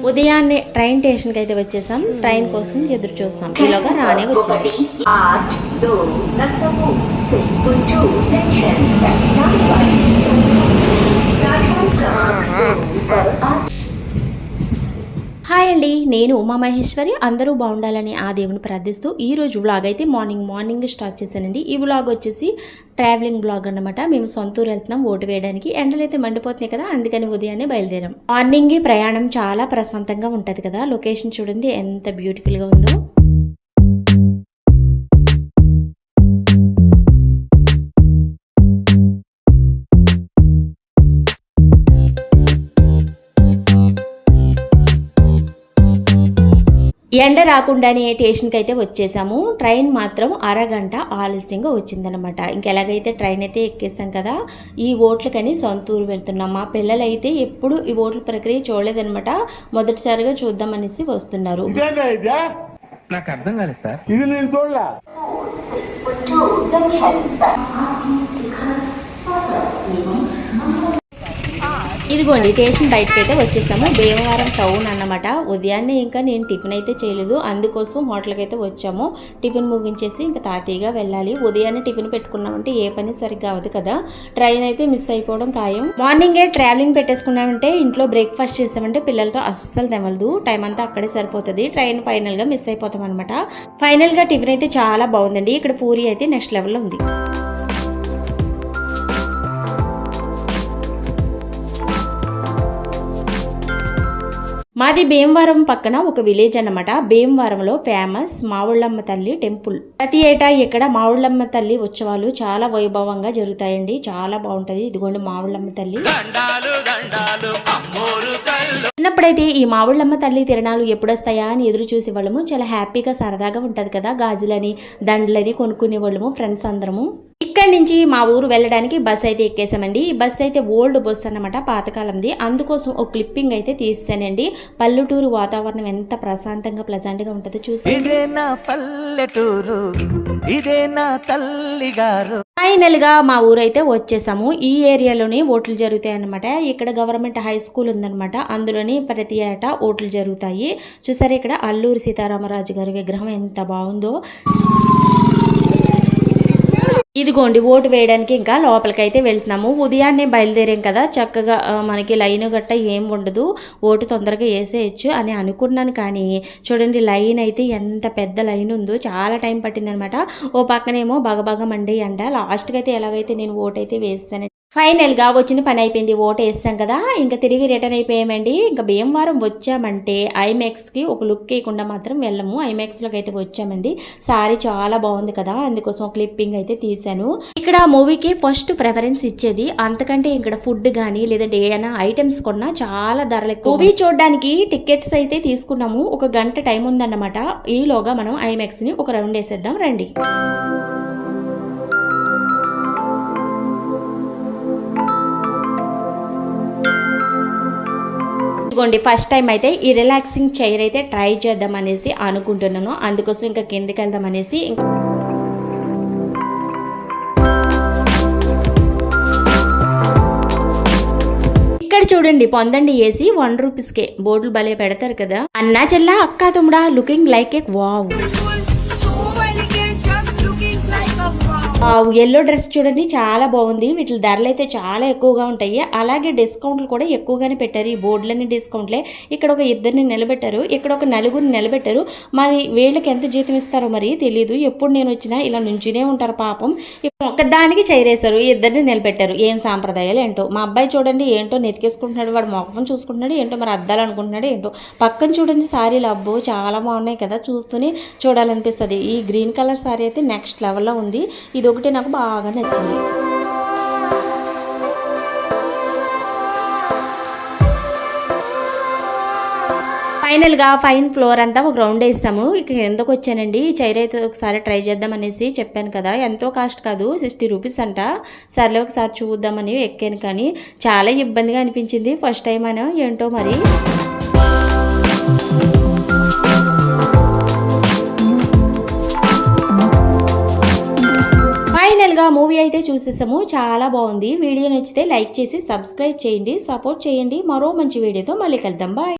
ఉదయాన్నే ట్రైన్ స్టేషన్కి అయితే వచ్చేసాం. ట్రైన్ కోసం ఎదురు చూస్తాం. ఈలోగా రానే వచ్చింది. హాయ్ అండి, నేను ఉమామహేశ్వరి. అందరూ బాగుండాలని ఆ దేవుని ప్రార్థిస్తూ ఈరోజు వ్లాగ్ అయితే మార్నింగ్ స్టార్ట్ చేశానండి. ఈ వ్లాగ్ వచ్చేసి ట్రావెలింగ్ బ్లాగ్ అన్నమాట. మేము సొంతూరు వెళ్తున్నాం ఓటు వేయడానికి. ఎండలు అయితే మండిపోతున్నాయి కదా, అందుకని ఉదయాన్నే బయలుదేరాం. మార్నింగ్ ప్రయాణం చాలా ప్రశాంతంగా ఉంటుంది కదా. లొకేషన్ చూడండి ఎంత బ్యూటిఫుల్గా ఉందో. ఎండ రాకుండానే స్టేషన్కి అయితే వచ్చేసాము. ట్రైన్ మాత్రం అరగంట ఆలస్యంగా వచ్చిందనమాట. ఇంకెలాగైతే ట్రైన్ అయితే ఎక్కేసాం కదా, ఈ ఓట్లకని సొంతూరు వెళ్తున్నాం. మా పిల్లలు అయితే ఎప్పుడు ఈ ఓట్ల ప్రక్రియ చూడలేదనమాట. మొదటిసారిగా చూద్దామనేసి వస్తున్నారు. నాకు అర్థం కాలేదు సార్. ఇది నేను చూడలే. ఇదిగోండి స్టేషన్ బయటకు అయితే వచ్చేసాము. భీమవరం టౌన్ అన్నమాట. ఉదయాన్నే ఇంకా నేను టిఫిన్ అయితే చేయలేదు, అందుకోసం హోటల్కి అయితే వచ్చాము. టిఫిన్ ముగించేసి ఇంకా తాతీగా వెళ్ళాలి. ఉదయాన్నే టిఫిన్ పెట్టుకున్నామంటే ఏ పని సరిగ్గా అవ్వదు కదా. ట్రైన్ అయితే మిస్ అయిపోవడం ఖాయం. మార్నింగే ట్రావెలింగ్ పెట్టేసుకున్నామంటే ఇంట్లో బ్రేక్ఫాస్ట్ చేసామంటే పిల్లలతో అస్సలు తెమలదు. టైం అంతా అక్కడే సరిపోతుంది. ట్రైన్ ఫైనల్గా మిస్ అయిపోతాం అనమాట. ఫైనల్గా టిఫిన్ అయితే చాలా బాగుందండి. ఇక్కడ పూరి అయితే నెక్స్ట్ లెవెల్లో ఉంది. మాది భీమవరం పక్కన ఒక విలేజ్ అన్నమాట. భీమవరంలో ఫేమస్ మావుళ్ళమ్మ తల్లి టెంపుల్. ప్రతి ఏటా ఇక్కడ మావుళ్ళమ్మ తల్లి ఉత్సవాలు చాలా వైభవంగా జరుగుతాయండి. చాలా బాగుంటది. ఇదిగోండి మావుళ్ళమ్మ తల్లి. చిన్నప్పుడైతే ఈ మావుళ్ళమ్మ తల్లి తిరణాలు ఎప్పుడొస్తాయా అని ఎదురు చూసే వాళ్ళము. చాలా హ్యాపీగా సరదాగా ఉంటది కదా. గాజులని దండలని కొనుక్కునే వాళ్ళము ఫ్రెండ్స్ అందరము. ఇక్కడి నుంచి మా ఊరు వెళ్ళడానికి బస్ అయితే ఎక్కేసామండి. ఈ బస్ అయితే ఓల్డ్ బస్ అన్నమాట, పాతకాలంది. అందుకోసం ఒక క్లిప్పింగ్ అయితే తీసానండి. పల్లెటూరు వాతావరణం ఎంత ప్రశాంతంగా ప్లెజెంట్ గా ఉంటుందో చూసి. ఫైనల్ గా మా ఊరైతే వచ్చేసాము. ఈ ఏరియాలోనే ఓట్లు జరుగుతాయి అన్నమాట. ఇక్కడ గవర్నమెంట్ హై స్కూల్ ఉందన్నమాట. అందులోనే ప్రతి ఏటా ఓట్లు జరుగుతాయి. చూసారు ఇక్కడ అల్లూరి సీతారామరాజు గారి విగ్రహం ఎంత బాగుందో. ఇదిగోండి ఓటు వేయడానికి ఇంకా లోపలికైతే వెళ్తున్నాము. ఉదయాన్నే బయలుదేరాం కదా, చక్కగా మనకి లైన్ గట్ట ఏం ఉండదు, ఓటు తొందరగా వేసేయచ్చు అని అనుకున్నాను. కానీ చూడండి లైన్ అయితే ఎంత పెద్ద లైన్ ఉందో. చాలా టైం పట్టిందనమాట. ఓ పక్కనేమో బగబగ మండే అంట. లాస్ట్కి అయితే ఎలాగైతే నేను ఓటు అయితే వేస్తాను. ఫైనల్గా వచ్చిన పని అయిపోయింది. ఓటు వేస్తాం కదా, ఇంకా తిరిగి రిటర్న్ అయిపోయామండి. ఇంకా భీమవరం వచ్చామంటే ఐమాక్స్కి ఒక లుక్ వేయకుండా మాత్రం వెళ్ళము. ఐమాక్స్లోకి అయితే వచ్చామండి. సారీ చాలా బాగుంది కదా, అందుకోసం క్లిప్పింగ్ అయితే తీసాను. ఇక్కడ మూవీకి ఫస్ట్ ప్రిఫరెన్స్ ఇచ్చేది. అంతకంటే ఇక్కడ ఫుడ్ కానీ లేదంటే ఏమైనా ఐటమ్స్ కొన్నా చాలా ధరలు ఎక్కువ. మూవీ చూడడానికి టికెట్స్ అయితే తీసుకున్నాము. ఒక గంట టైం ఉందన్నమాట. ఈలోగా మనం ఐమాక్స్ని ఒక రౌండ్ వేసేద్దాం రండి. ఇదిగోండి ఫస్ట్ టైం అయితే ఈ రిలాక్సింగ్ చైర్ అయితే ట్రై చేద్దాం అనేసి అనుకుంటున్నాను. అందుకోసం ఇంకా కిందకి వెళ్దాం అనేసి ఇంకా ఇక్కడ చూడండి పొందండి ఏసీ 1 రూపీస్కే. బోర్డులు భలే పెడతారు కదా. అన్నా చెల్లా అక్క తమ్ముడా లుకింగ్ లైక్ ఏ వావ్. ఎల్లో డ్రెస్ చూడండి చాలా బాగుంది. వీటి ధరలు అయితే చాలా ఎక్కువగా ఉంటాయి. అలాగే డిస్కౌంట్లు కూడా ఎక్కువగానే పెట్టారు. ఈ బోర్డులన్నీ డిస్కౌంట్లే. ఇక్కడ ఒక ఇద్దరిని నిలబెట్టారు, ఇక్కడ ఒక నలుగురిని నిలబెట్టారు. మరి వీళ్ళకి ఎంత జీతం ఇస్తారో మరి తెలియదు. ఎప్పుడు నేను వచ్చినా ఇలా నుంచునే ఉంటారు పాపం. ఒక్కదానికి చైరేశారు, ఇద్దరిని నిలబెట్టారు. ఏం సాంప్రదాయాలు ఏంటో. మా అబ్బాయి చూడండి ఏంటో నెతికేసుకుంటున్నాడు, వాడు మొఖం చూసుకుంటున్నాడు ఏంటో, మరి అద్దాలు అనుకుంటున్నాడు ఏంటో. పక్కన చూడండి సారీలు అబ్బో చాలా బాగున్నాయి కదా, చూస్తూనే చూడాలనిపిస్తుంది. ఈ గ్రీన్ కలర్ సారీ అయితే నెక్స్ట్ లెవెల్లో ఉంది. ఇది ఒకటి నాకు బాగా నచ్చింది. ఫైనల్గా ఫైన్ ఫ్లోర్ అంతా ఒక రౌండ్ వేస్తాము. ఇక ఎందుకు వచ్చానండి, ఈ చైర్ అయితే ఒకసారి ట్రై చేద్దాం అనేసి చెప్పాను కదా. ఎంతో కాస్ట్ కాదు, 60 రూపీస్ అంట. సర్లే ఒకసారి చూద్దామని ఎక్కాను, కానీ చాలా ఇబ్బందిగా అనిపించింది ఫస్ట్ టైం అని ఏంటో మరి. ఫైనల్గా మూవీ అయితే చూసేసాము. చాలా బాగుంది. వీడియో నచ్చితే లైక్ చేసి సబ్స్క్రైబ్ చేయండి, సపోర్ట్ చేయండి. మరో మంచి వీడియోతో మళ్ళీ కలుద్దాం. బాయ్.